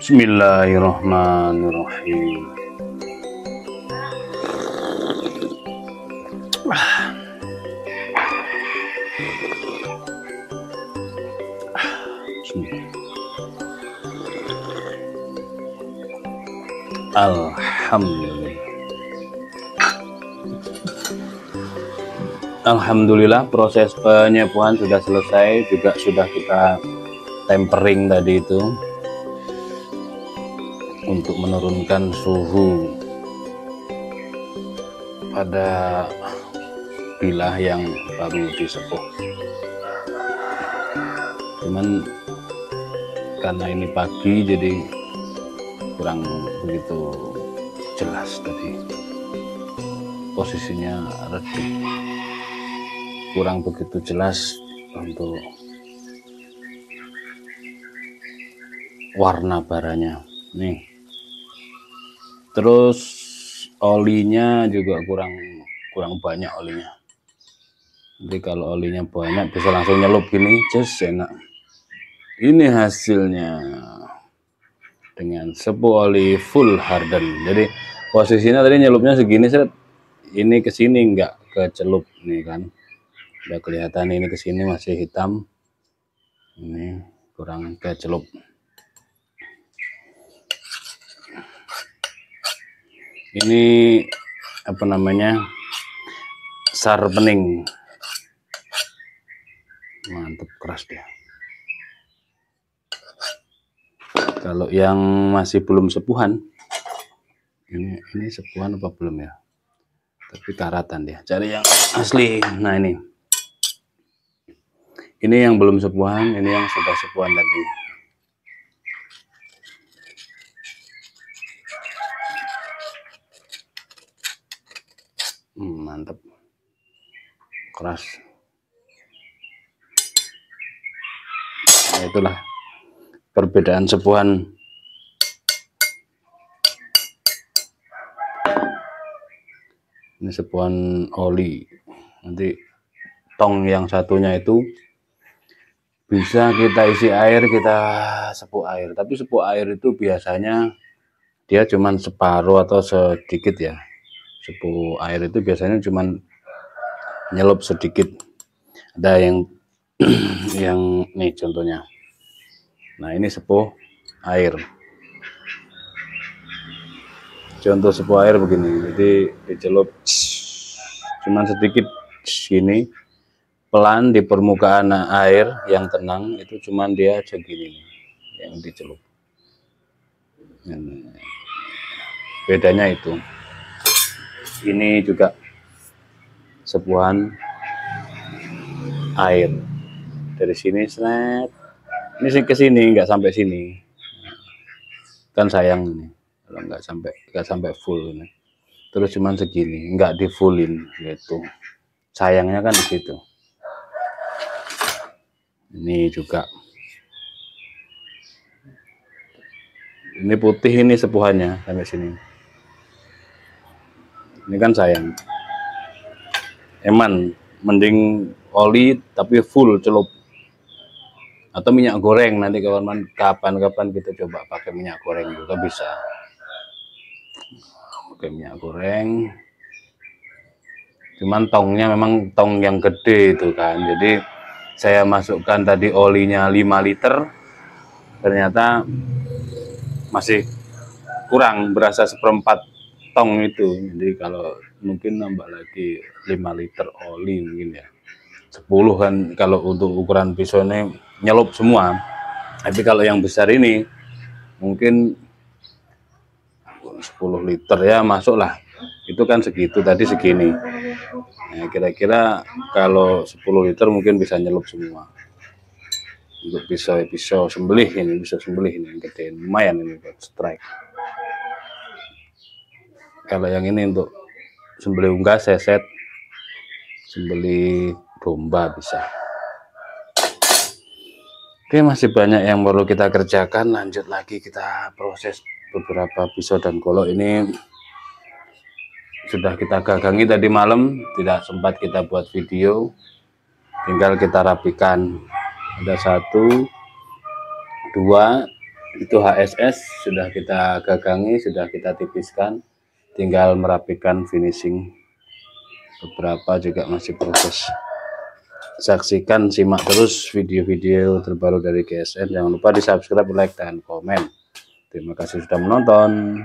Bismillahirrahmanirrahim. Alhamdulillah. Alhamdulillah, proses penyepuhan sudah selesai, juga sudah kita tempering tadi itu untuk menurunkan suhu pada bilah yang baru disepuh. Cuman karena ini pagi jadi kurang begitu jelas tadi posisinya, redup kurang begitu jelas untuk warna baranya nih. Terus olinya juga kurang banyak olinya. Jadi kalau olinya banyak bisa langsung nyelup gini, just enak. Ini hasilnya dengan sepuh oli full harden. Jadi posisinya tadi nyelupnya segini, set. Ini ke sini enggak kecelup nih kan. Udah kelihatan ini ke sini masih hitam. Ini kurang kecelup. Ini apa namanya, sharpening, mantep, keras dia. Kalau yang masih belum sepuhan, ini sepuhan apa belum ya, tapi karatan dia, cari yang asli. Nah ini yang belum sepuhan, ini yang sudah sepuhan tadi. Mantap, keras. Nah, itulah perbedaan sepuhan. Ini sepuhan oli. Nanti tong yang satunya itu bisa kita isi air, kita sepuh air. Tapi sepuh air itu biasanya dia cuman separuh atau sedikit ya. Sepuh air itu biasanya cuman nyelup sedikit. Ada yang yang nih contohnya. Nah ini sepuh air. Contoh sepuh air begini. Jadi dicelup cuman sedikit sini, pelan di permukaan air yang tenang, itu cuman dia segini yang dicelup. Bedanya itu. Ini juga sepuhan air. Dari sini snap, ini ke sini nggak sampai sini. Kan sayang ini kalau nggak sampai full ini. Terus cuman segini, nggak di fullin gitu. Sayangnya kan di situ. Ini juga. Ini putih, ini sepuhannya sampai sini. Ini kan sayang. Eman mending oli tapi full celup. Atau minyak goreng, nanti kapan-kapan kita coba pakai minyak goreng juga bisa. Pakai minyak goreng. Cuman tongnya memang tong yang gede itu kan. Jadi saya masukkan tadi olinya 5 liter. Ternyata masih kurang, berasa seperempat tong itu. Jadi kalau mungkin nambah lagi 5 liter oli mungkin ya. 10 kan kalau untuk ukuran pisau ini nyelup semua. Tapi kalau yang besar ini mungkin 10 liter ya masuklah. Itu kan segitu tadi segini. Nah, kira-kira kalau 10 liter mungkin bisa nyelup semua. Untuk pisau sembelih ini, pisau sembelih ini yang gede, lumayan ini buat strike. Kalau yang ini untuk sembelih unggas, seset, sembelih domba bisa. Oke, masih banyak yang perlu kita kerjakan. Lanjut lagi kita proses beberapa pisau dan golok ini. Sudah kita gagangi tadi malam, tidak sempat kita buat video, tinggal kita rapikan. Ada 1, 2, Itu HSS sudah kita gagangi, sudah kita tipiskan, tinggal merapikan finishing. Beberapa juga masih proses. Saksikan, simak terus video-video terbaru dari GSM. Jangan lupa di subscribe, like, dan komen. Terima kasih sudah menonton.